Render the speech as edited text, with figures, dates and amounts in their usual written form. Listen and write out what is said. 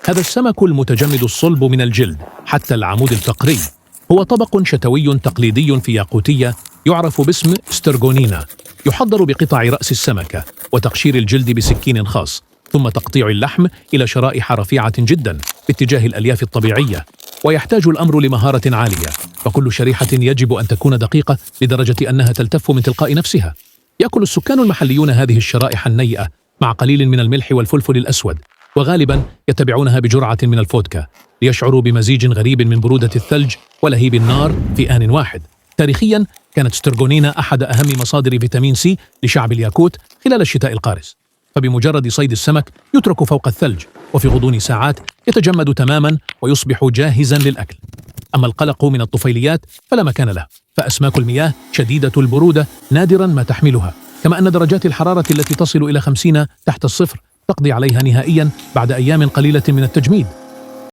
هذا السمك المتجمد الصلب من الجلد حتى العمود الفقري هو طبق شتوي تقليدي في ياقوتية يعرف باسم سترغونينا. يحضر بقطع رأس السمكة وتقشير الجلد بسكين خاص، ثم تقطيع اللحم إلى شرائح رفيعة جدا باتجاه الألياف الطبيعية. ويحتاج الأمر لمهارة عالية، فكل شريحة يجب أن تكون دقيقة لدرجة أنها تلتف من تلقاء نفسها. يأكل السكان المحليون هذه الشرائح النيئة مع قليل من الملح والفلفل الأسود، وغالبا يتبعونها بجرعة من الفودكا ليشعروا بمزيج غريب من برودة الثلج ولهيب النار في آن واحد. تاريخيا كانت سترغونينا أحد أهم مصادر فيتامين سي لشعب الياكوت خلال الشتاء القارس، فبمجرد صيد السمك يترك فوق الثلج، وفي غضون ساعات يتجمد تماما ويصبح جاهزا للأكل. أما القلق من الطفيليات فلا مكان له، فأسماك المياه شديدة البرودة نادرا ما تحملها، كما أن درجات الحرارة التي تصل إلى 50 تحت الصفر تقضي عليها نهائيا بعد أيام قليلة من التجميد.